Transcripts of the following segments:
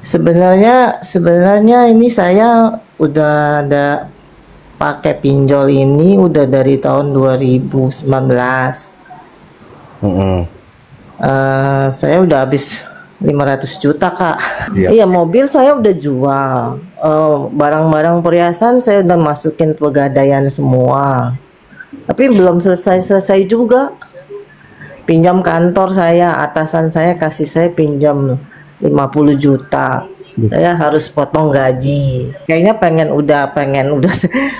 Sebenarnya ini saya udah ada pakai pinjol ini udah dari tahun 2019. Mm-mm. Saya udah habis 500 juta, Kak. Iya. Iya, mobil saya udah jual. Barang-barang perhiasan saya udah masukin pegadaian semua. Tapi belum selesai-selesai juga. Pinjam kantor saya, atasan saya kasih saya pinjam 50 juta. Saya harus potong gaji. Kayaknya pengen udah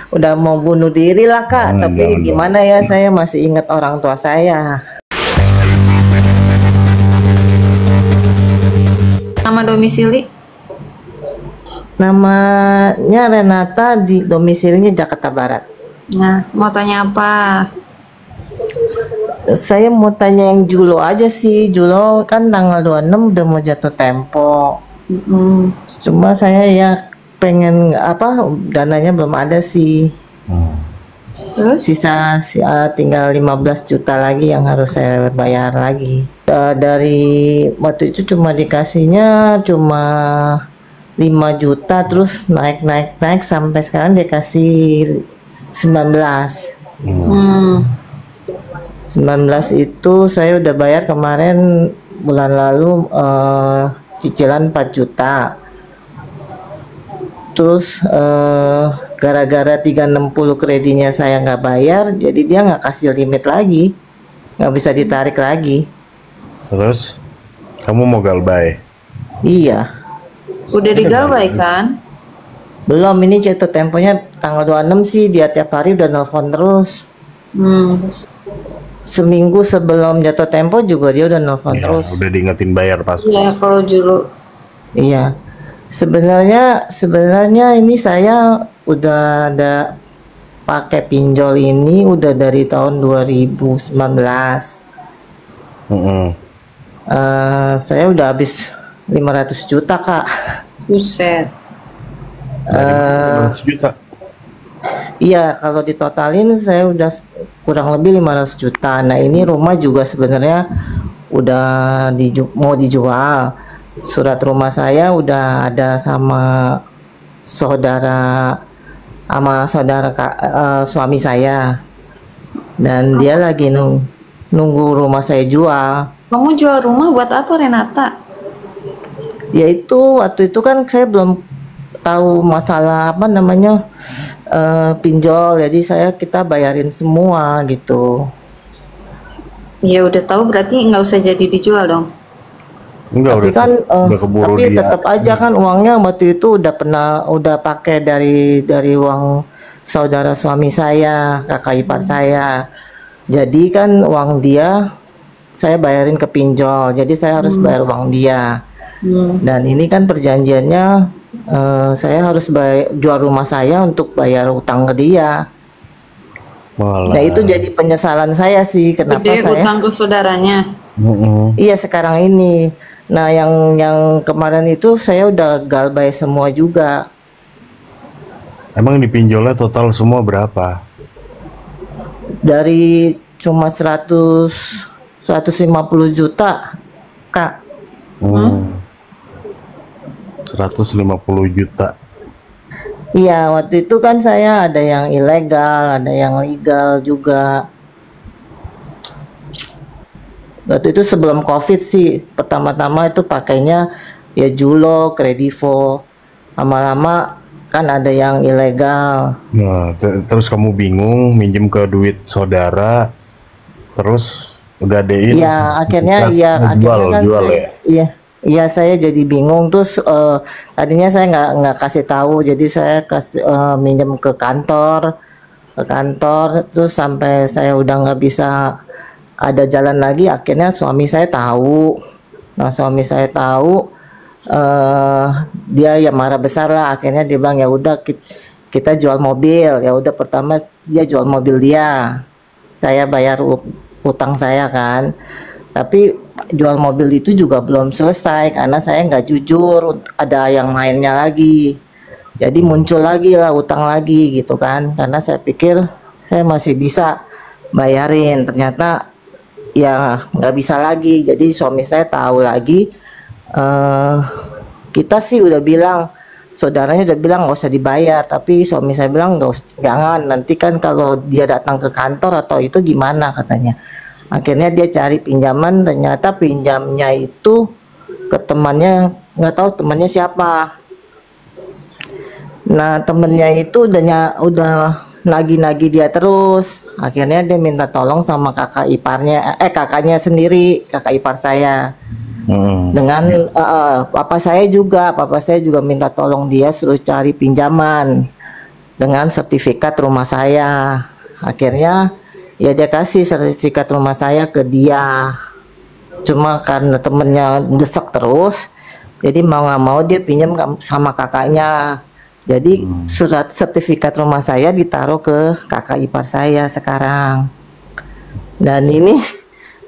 udah mau bunuh diri lah, Kak. Jangan Tapi dong. gimana ya, saya masih ingat orang tua saya. Nama domisili? Namanya Renata, di domisilinya Jakarta Barat. Nah, mau tanya apa? Saya mau tanya yang Julo aja sih. Julo kan tanggal 26 udah mau jatuh tempo. Mm-mm. Cuma saya ya pengen dananya belum ada sih. Terus? Tinggal 15 juta lagi yang harus saya bayar lagi. Dari waktu itu cuma dikasihnya cuma 5 juta, terus naik sampai sekarang dia kasih 19. Hmm. 19 itu saya udah bayar kemarin bulan lalu, cicilan 4 juta. Terus gara-gara 360 kredinya saya nggak bayar, jadi dia nggak kasih limit lagi, nggak bisa ditarik lagi. Terus kamu mau galbay? Iya, Udah digawai kan? belum, ini jatuh temponya tanggal 26 sih, dia tiap hari udah nelpon terus. Hmm. Seminggu sebelum jatuh tempo juga dia udah nelpon Ya, terus. udah diingetin bayar pasti. Ya kalau dulu. Iya. Sebenarnya ini saya udah ada pakai pinjol ini udah dari tahun 2019. Mm-mm. Saya udah habis 500 juta, Kak. Buset. Dari 100 juta. Iya, kalau ditotalin saya udah kurang lebih 500 juta. Nah, ini rumah juga sebenarnya udah mau dijual. Surat rumah saya udah ada saudara saudara suami saya. Dan dia lagi nunggu rumah saya jual. Kamu jual rumah buat apa, Renata? Yaitu waktu itu kan saya belum tahu masalah pinjol, jadi kita bayarin semua gitu. Ya udah tahu berarti nggak usah jadi dijual dong. Enggak, Tapi kan udah keburu tapi dia. tetap aja kan uangnya waktu itu udah pakai dari uang saudara suami saya, kakak ipar saya. Jadi kan uang dia saya bayarin ke pinjol, jadi saya harus bayar uang dia. Dan ini kan perjanjiannya, saya harus jual rumah saya untuk bayar utang ke dia. Malah. Nah, itu jadi penyesalan saya sih, kenapa Gede saya. utang ke saudaranya. Mm-mm. Iya, sekarang ini. Nah, yang kemarin itu saya udah galbay semua juga. Emang dipinjolnya total semua berapa? Dari cuma 150 juta, Kak. 150 juta. Iya, waktu itu kan saya ada yang ilegal, ada yang legal juga. Waktu itu sebelum COVID sih, pertama-tama itu pakainya ya Julo, Kredivo. Lama-lama kan ada yang ilegal. Nah, terus kamu bingung minjem ke duit saudara, terus gadein. Iya, akhirnya jual kan jual saya, ya. iya saya jadi bingung. Terus tadinya saya nggak kasih tahu, jadi saya kasih minjem ke kantor, terus sampai saya udah nggak bisa ada jalan lagi. Akhirnya suami saya tahu. Nah, suami saya tahu, dia ya marah besar lah. Akhirnya dia bilang ya udah kita jual mobil. Ya udah, pertama dia jual mobil dia, saya bayar utang saya kan. Tapi jual mobil itu juga belum selesai karena saya nggak jujur, ada yang lainnya lagi. Jadi muncul lagi lah utang lagi gitu kan, karena saya pikir saya masih bisa bayarin, ternyata ya nggak bisa lagi. Jadi suami saya tahu lagi, kita sih udah bilang, saudaranya udah bilang nggak usah dibayar, tapi suami saya bilang jangan, nanti kan kalau dia datang ke kantor atau itu gimana katanya. Akhirnya dia cari pinjaman, ternyata pinjamnya itu ke temannya, nggak tahu temannya siapa. Nah temennya itu udah nagih-nagih dia terus. Akhirnya dia minta tolong sama kakak iparnya, kakaknya sendiri, kakak ipar saya. Dengan papa saya juga minta tolong dia suruh cari pinjaman dengan sertifikat rumah saya. Akhirnya ya dia kasih sertifikat rumah saya ke dia. Cuma karena temennya desek terus, jadi mau nggak mau dia pinjam sama kakaknya. Jadi surat sertifikat rumah saya ditaruh ke kakak ipar saya sekarang. Dan ini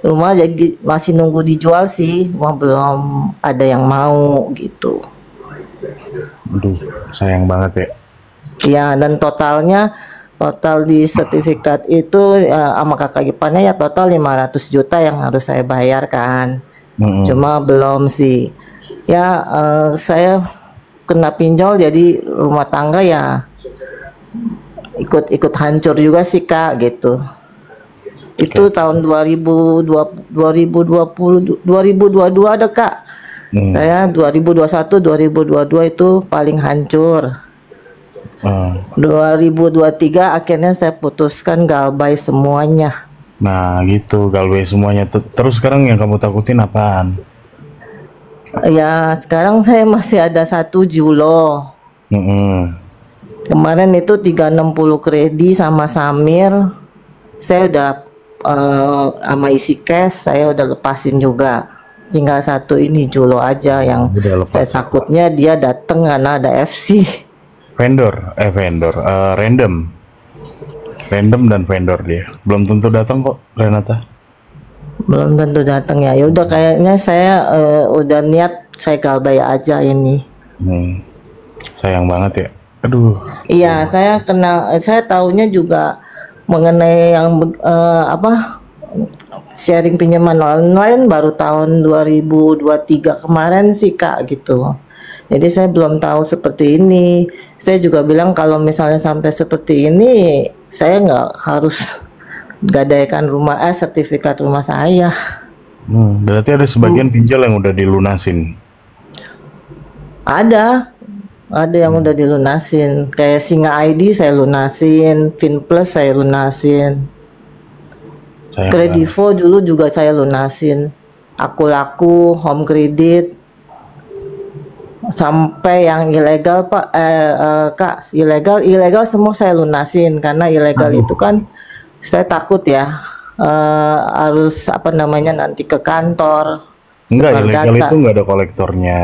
rumah jadi masih nunggu dijual sih, cuma belum ada yang mau gitu. Aduh, sayang banget ya. Ya, dan total di sertifikat itu sama kakak iparnya ya total 500 juta yang harus saya bayarkan. Cuma belum sih. Ya, saya kena pinjol jadi rumah tangga ya ikut hancur juga sih Kak gitu. Itu tahun 2022 ada Kak. Saya 2021 2022 itu paling hancur. 2023 akhirnya saya putuskan galbay semuanya. Nah gitu, galbay semuanya. Terus sekarang yang kamu takutin apaan? Ya sekarang saya masih ada 1 Julo. Kemarin itu 360 kredit sama Samir. Saya udah sama isi cash saya udah lepasin juga. Tinggal 1 ini Julo aja yang saya takutnya dia dateng karena ada FC. Random dan vendor dia. Belum tentu datang kok Renata. Belum tentu datang ya. Ya udah kayaknya saya udah niat saya galbay aja ini. Sayang banget ya. Aduh. Iya, saya tahunya juga mengenai yang sharing pinjaman online baru tahun 2023 kemarin sih Kak gitu. Jadi saya belum tahu seperti ini. Saya juga bilang kalau misalnya sampai seperti ini, saya nggak harus gadaikan sertifikat rumah saya. Berarti ada sebagian pinjol yang udah dilunasin. Ada yang udah dilunasin. Kayak Singa ID saya lunasin, Finplus saya lunasin, Kredivo dulu juga saya lunasin, Aku Laku, Home Credit, sampai yang ilegal Pak, Kak, ilegal semua saya lunasin karena ilegal itu kan saya takut ya harus nanti ke kantor. Enggak, ilegal data. Itu enggak ada kolektornya.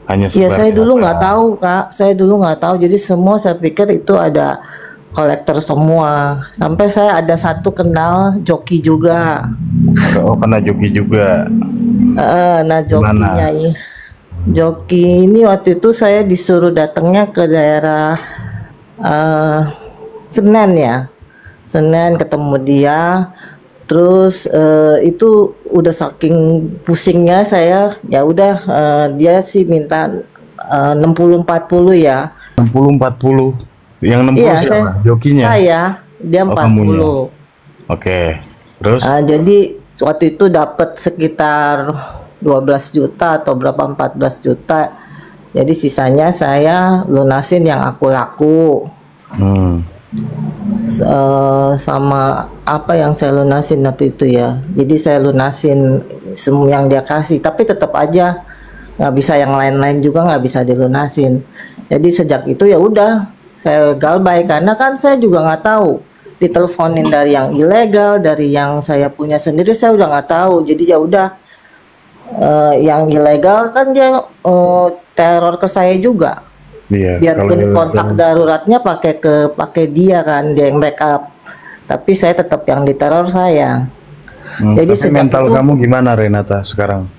Hanya ya saya dulu nggak tahu Kak, saya dulu nggak tahu, jadi semua saya pikir itu ada kolektor semua. Sampai saya ada satu kenal joki juga. Oh, kena joki juga. Nah jokinya ini, joki ini waktu itu saya disuruh datangnya ke daerah Senen ya, Senen ketemu dia. Terus itu udah saking pusingnya saya, ya udah dia sih minta 60-40 ya. 60-40. Yang 60 iya, siapa? Jokinya? Saya, dia 40. Oke. Terus? Jadi waktu itu dapat sekitar 12 juta atau berapa 14 juta. Jadi sisanya saya lunasin yang Aku Laku. Sama apa yang saya lunasin waktu itu ya. Jadi saya lunasin semua yang dia kasih, tapi tetap aja nggak bisa, yang lain-lain juga nggak bisa dilunasin. Jadi sejak itu ya udah saya galbay karena kan saya juga nggak tahu, diteleponin dari yang ilegal, dari yang saya punya sendiri saya udah nggak tahu. Jadi ya udah yang ilegal kan dia teror ke saya juga. Iya, biarpun kontak daruratnya pakai dia kan, dia yang backup, tapi saya tetap yang diteror saya. Jadi tapi mental kamu gimana Renata sekarang?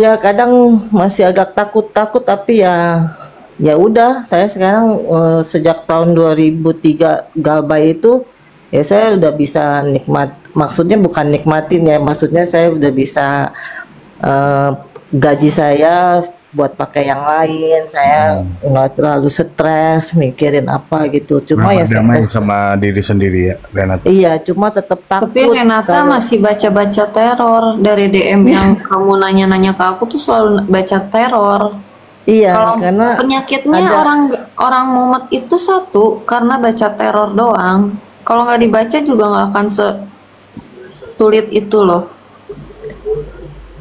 Ya kadang masih agak takut tapi ya udah, saya sekarang sejak tahun 2003 galbay itu ya saya udah bisa maksudnya bukan nikmatin ya, maksudnya saya udah bisa gaji saya buat pakai yang lain, saya nggak terlalu stres mikirin apa gitu. Cuma ya Damai stres. sama diri sendiri ya, Renata. Iya, cuma tetap Tapi takut Renata kalau masih baca-baca teror dari DM yang kamu nanya-nanya ke aku tuh selalu baca teror. iya Kalau karena penyakitnya ada orang orang mumet itu satu karena baca teror doang. Kalau nggak dibaca juga nggak akan sesulit itu loh.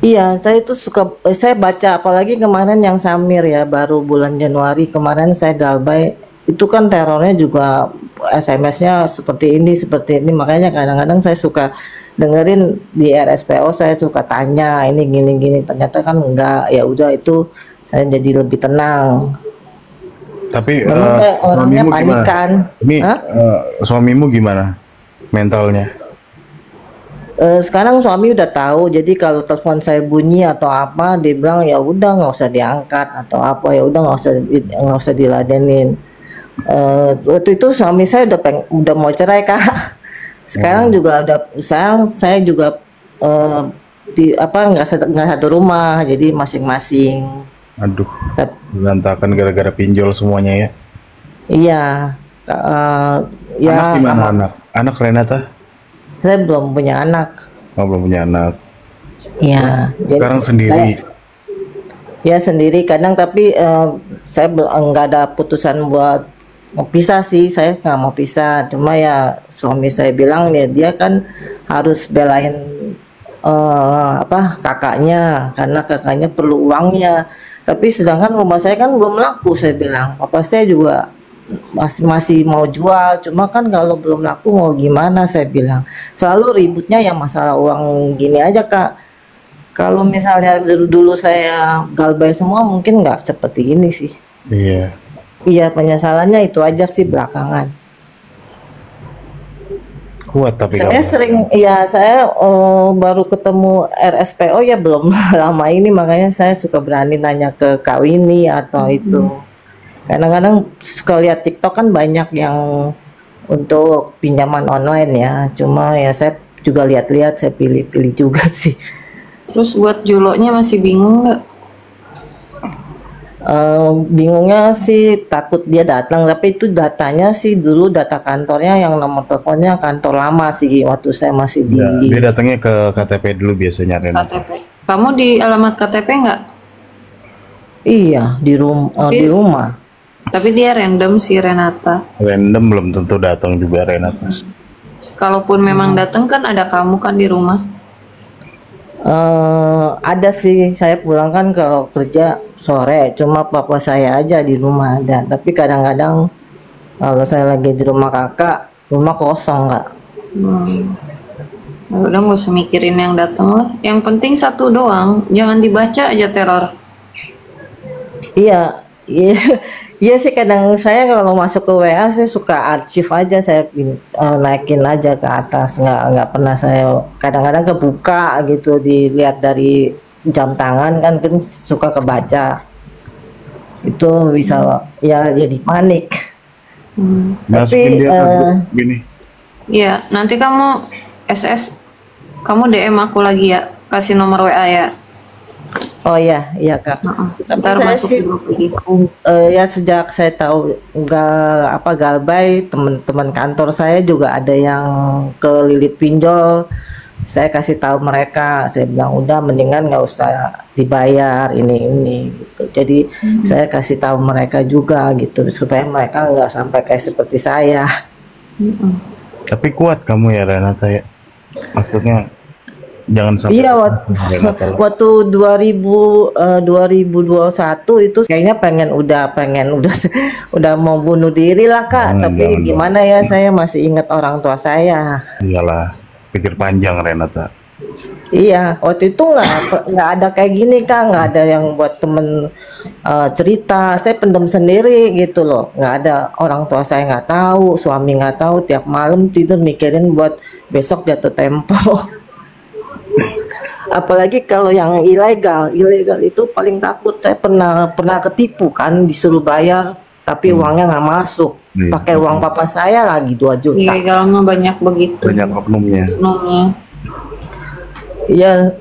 iya, saya itu suka saya baca apalagi kemarin yang Samir ya baru bulan Januari kemarin saya galbay itu kan terornya juga SMS-nya seperti ini makanya kadang-kadang saya suka dengerin di RSPO saya suka tanya ini gini-gini ternyata kan enggak ya udah itu saya jadi lebih tenang. Tapi Memang saya orangnya suamimu gimana? panikan. Ini Hah? suamimu gimana mentalnya? Sekarang suami udah tahu, jadi kalau telepon saya bunyi atau apa, dia bilang ya udah nggak usah diangkat atau apa ya udah nggak usah diladenin. Waktu itu suami saya udah mau cerai kak. Sekarang juga udah, sekarang saya juga di apa nggak satu rumah, jadi masing-masing. Aduh, Tapi berantakan gara-gara pinjol semuanya ya. iya, eh, ya Anak gimana anak? Anak Renata? saya belum punya anak. Oh, belum punya anak. Iya, jadi Sekarang sendiri. saya ya sendiri kadang tapi saya nggak ada putusan buat mau pisah sih saya nggak mau pisah cuma ya suami saya bilang ya dia kan harus belain apa kakaknya karena kakaknya perlu uangnya tapi sedangkan rumah saya kan belum laku saya bilang papa saya juga masih masih mau jual cuma kan kalau belum laku mau gimana saya bilang selalu ributnya ya masalah uang gini aja kak kalau misalnya dulu saya galbay semua mungkin nggak seperti ini sih. Iya. Iya penyesalannya itu aja sih belakangan. Kuat tapi Saya kamu. sering, ya saya baru ketemu RSPO ya belum lama ini makanya saya suka berani nanya ke Kak Winnie atau itu. Kadang-kadang suka lihat TikTok kan banyak yang untuk pinjaman online ya. Cuma ya saya juga lihat-lihat saya pilih-pilih juga sih. Terus buat juloknya masih bingung nggak? Bingungnya sih takut dia datang tapi itu datanya sih dulu data kantornya yang nomor teleponnya kantor lama sih waktu saya masih di Dia datangnya ke KTP dulu biasanya Renata. KTP. Kamu di alamat KTP nggak? iya di rumah Tapi dia random sih Renata. Random belum tentu datang juga Renata. Kalaupun memang datang kan ada kamu kan di rumah. ada sih saya pulang kan kalau kerja sore cuma papa saya aja di rumah ada tapi kadang-kadang kalau saya lagi di rumah kakak rumah kosong nggak. Ya udah nggak usah mikirin yang datang lah. Yang penting satu doang, jangan dibaca aja teror. Iya, iya, iya sih kadang saya kalau masuk ke WA saya suka arsip aja saya naikin aja ke atas nggak pernah saya kadang-kadang kebuka gitu dilihat dari jam tangan kan suka kebaca itu bisa ya jadi panik. Masukin Tapi dia ke grup gini. Iya, nanti kamu SS, kamu DM aku lagi ya, kasih nomor WA ya. oh ya iya kak. Tapi Ntar saya masuk sih di grup lagi. ya sejak saya tahu nggak apa galbay teman-teman kantor saya juga ada yang kelilit pinjol saya kasih tahu mereka saya bilang udah mendingan nggak usah dibayar ini gitu jadi saya kasih tahu mereka juga gitu supaya mereka nggak sampai kayak seperti saya. Tapi kuat kamu ya Renata ya. Maksudnya jangan sampai Iya Renata lah. waktu 2021 itu kayaknya pengen udah mau bunuh diri lah kak Jangan, tapi jangan, gimana ya saya masih ingat orang tua saya. Iyalah, pikir panjang Renata. Iya, waktu itu nggak ada kayak gini kak, nggak ada yang buat temen cerita. Saya pendem sendiri gitu loh, nggak ada orang tua saya nggak tahu, suami nggak tahu. Tiap malam tidur mikirin buat besok jatuh tempo. Apalagi kalau yang ilegal itu paling takut. Saya pernah ketipu kan, disuruh bayar, tapi uangnya nggak masuk. Iya. Pakai uang papa saya lagi 2 juta. Ilegal mah banyak begitu. Banyak oknumnya. Oknumnya. Iya,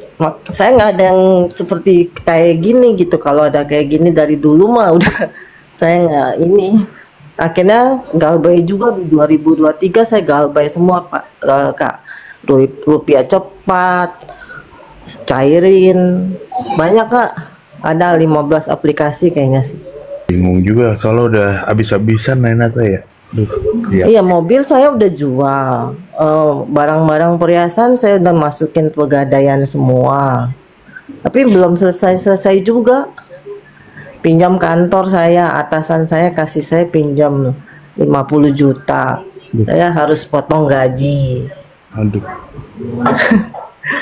Saya nggak ada yang seperti kayak gini gitu. Kalau ada kayak gini dari dulu mah udah saya nggak ini. Akhirnya galbay juga di 2023 saya galbay semua Pak, Kak. Rupiah cepat, cairin, banyak Kak. Ada 15 aplikasi kayaknya sih. Bingung juga soalnya udah habis-habisan Renata ya. Duh, iya. Iya, mobil saya udah jual. Barang-barang perhiasan saya udah masukin pegadaian semua. Tapi belum selesai-selesai juga. Pinjam kantor saya, atasan saya kasih saya pinjam 50 juta. Saya harus potong gaji. Aduh.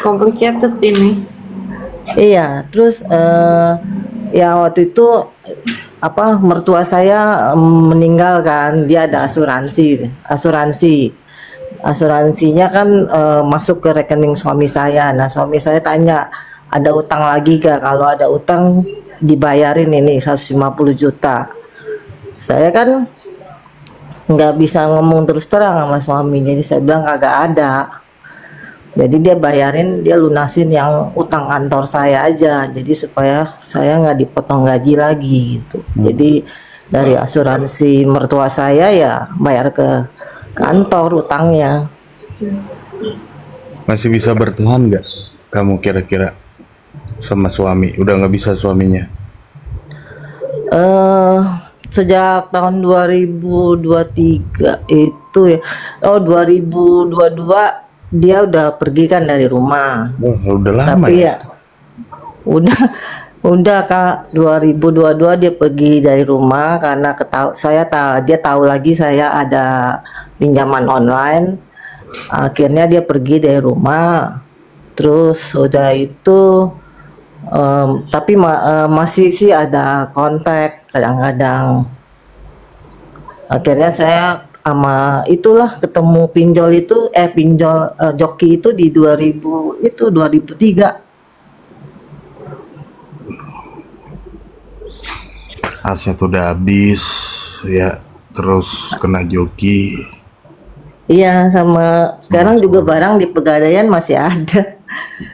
Complicated ini. Iya, terus ya waktu itu apa mertua saya meninggal kan, dia ada asuransinya kan masuk ke rekening suami saya. Nah suami saya tanya ada utang lagi gak, kalau ada utang dibayarin ini 150 juta. Saya kan nggak bisa ngomong terus terang sama suami, jadi saya bilang kagak ada. Jadi dia bayarin, dia lunasin yang utang kantor saya aja, jadi supaya saya nggak dipotong gaji lagi gitu. Jadi dari asuransi mertua saya ya bayar ke kantor utangnya. Masih bisa bertahan nggak kamu kira-kira sama suami? Udah nggak bisa suaminya? Sejak tahun 2023 itu ya, 2022 dia udah pergi kan dari rumah. Oh, udah lama Tapi ya? ya udah Kak, 2022 dia pergi dari rumah karena dia tahu lagi saya ada pinjaman online. Akhirnya dia pergi dari rumah. Terus udah itu tapi masih sih ada kontak kadang-kadang. Akhirnya saya sama itulah ketemu pinjol joki itu di 2003. Aset udah habis ya, terus kena joki. Iya, sama sekarang juga barang di Pegadaian masih ada.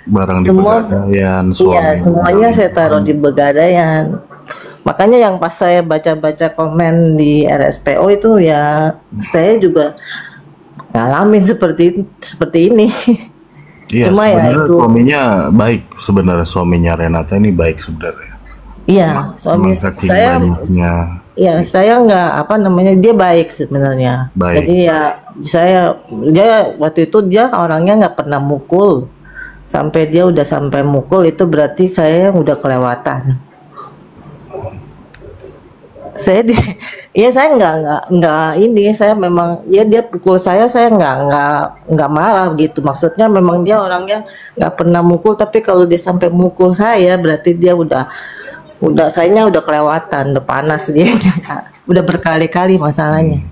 Barang Semua di Pegadaian, iya, suami. semuanya saya taruh di Pegadaian. Makanya yang pas saya baca-baca komen di RSPO itu ya saya juga ngalamin seperti ini. Iya, Cuma ya sebenarnya itu suaminya baik, sebenarnya suaminya Renata ini baik sebenarnya. iya, suami Saking saya banyaknya. ya saya nggak apa namanya, dia baik sebenarnya. Baik. Jadi ya dia waktu itu dia orangnya nggak pernah mukul. Sampai dia udah sampai mukul itu berarti saya yang udah kelewatan. Saya nggak ini, saya memang ya dia pukul saya nggak marah gitu. Maksudnya memang dia orangnya nggak pernah mukul, tapi kalau dia sampai mukul saya berarti dia sayanya udah kelewatan, udah panas dia Kak. Udah berkali-kali masalahnya.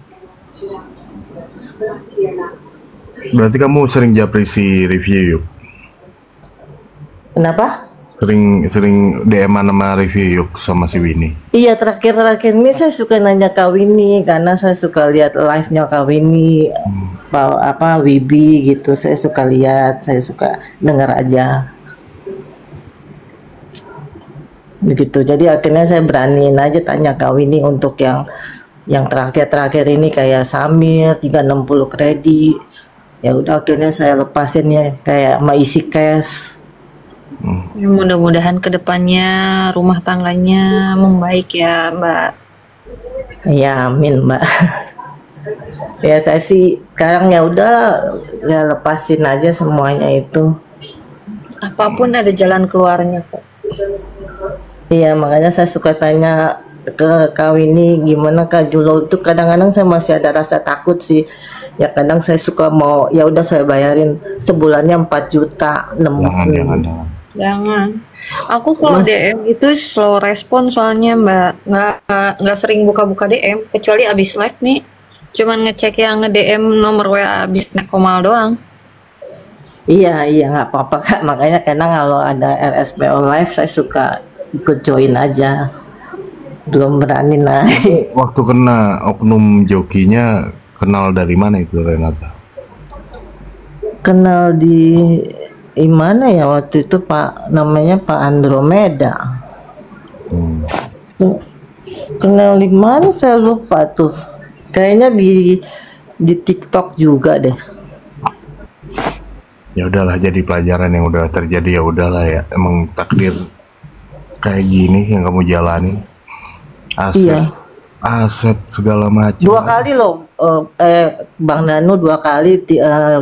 Berarti kamu sering japri si review yuk? Kenapa? Sering DM-an sama review yuk sama si Winnie. Iya, terakhir ini saya suka nanya Kak Winnie karena saya suka lihat live-nya Kak Winnie, apa Wibi gitu. Saya suka lihat, saya suka dengar aja. Begitu. Jadi akhirnya saya beraniin aja tanya Kak Winnie untuk yang terakhir ini kayak Samir 360 kredit. Ya udah akhirnya saya lepasin ya kayak sama isi cash. Ya, mudah-mudahan kedepannya rumah tangganya membaik ya Mbak. Ya amin Mbak. Ya saya sih sekarang ya udah saya lepasin aja semuanya itu. Apapun ada jalan keluarnya kok. Iya makanya saya suka tanya ke Kak Winnie gimana Kak Julo itu, kadang-kadang saya masih ada rasa takut sih. Ya kadang saya suka mau ya udah saya bayarin sebulannya 4 juta 60. Jangan. Aku kalau DM itu slow respon soalnya Mbak. Nggak sering buka-buka DM kecuali abis live nih. Cuman ngecek yang nge-DM nomor WA abis nekomal doang. Iya nggak apa-apa Kak. Makanya kadang kalau ada RSPO live saya suka ikut join aja. Belum berani naik. Waktu kena oknum jokinya kenal dari mana itu Renata? Kenal di Gimana ya waktu itu Pak, namanya Pak Andromeda. Hmm. Kenal di mana saya lupa tuh. Kayaknya di TikTok juga deh. Ya udahlah, jadi pelajaran yang udah terjadi, ya udahlah ya. Emang takdir kayak gini yang kamu jalani. Aset, Iya. aset segala macam. 2 kali loh, Bang Danu 2 kali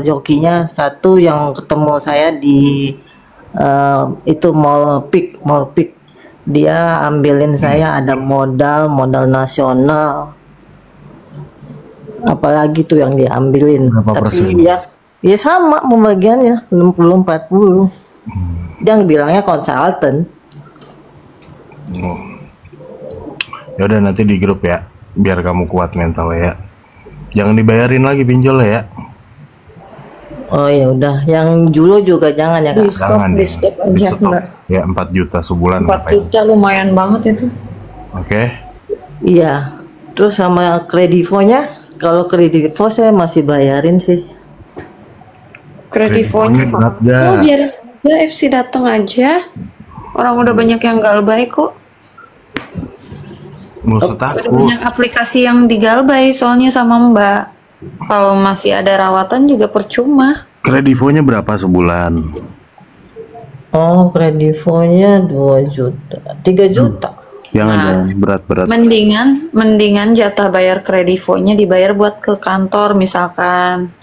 jokinya. Satu yang ketemu saya di itu Mall Peak. Dia ambilin saya ada modal nasional. Apalagi tuh yang diambilin. Berapa Tapi persen? ya sama pembagiannya 60-40. Dia bilangnya konsultan. Ya udah, nanti di grup ya, biar kamu kuat mental ya. Jangan dibayarin lagi pinjol ya. Oh ya udah, yang Julo juga jangan ya Di Kak. stop, Jangan di ya. stop Di aja stop. Mbak. Ya 4 juta sebulan 4 ngapain? juta lumayan banget itu. Oke. Iya. Terus sama kredivonya, kalau kredivo saya masih bayarin sih. Kredivonya berat oh gak? biar ya FC datang aja. Orang udah banyak yang galbay kok. Nggak usah Udah takut. banyak aplikasi yang digalbay soalnya sama Mbak. Kalau masih ada rawatan juga percuma. Kredivonya berapa sebulan? Oh, kredivonya 2 juta, 3 juta. Jangan berat-berat. Mendingan jatah bayar kredivonya dibayar buat ke kantor misalkan.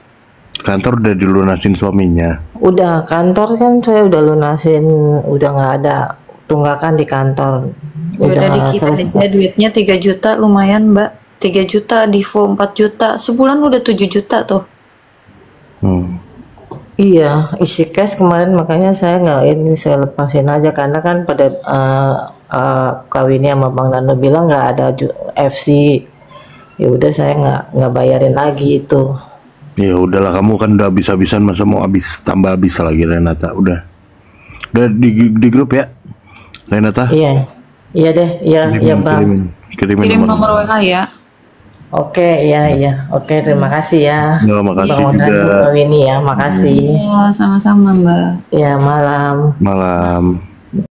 Kantor udah dilunasin suaminya. Udah kantor kan saya udah lunasin, udah nggak ada tunggakan di kantor. Ya udah dikit selesai. aja duitnya 3 juta lumayan Mbak. 3 juta, Divo 4 juta. Sebulan udah 7 juta tuh. Hmm. Iya, isi cash kemarin makanya saya nggak ini, saya lepasin aja karena kan pada kawinnya sama Bang Dano bilang nggak ada FC. Ya udah saya nggak bayarin lagi itu. Ya udahlah, kamu kan udah habis-habisan, masa mau tambah habis lagi Renata. Udah di grup ya Renata. Iya, iya deh, iya Bang. Kirimin Kirim nomor WA ya. Oke, iya. Oke, terima kasih ya. Ya, makasih Bang juga. Dano Kawini ya, makasih. Iya, sama-sama Mbak. Ya, malam. Malam.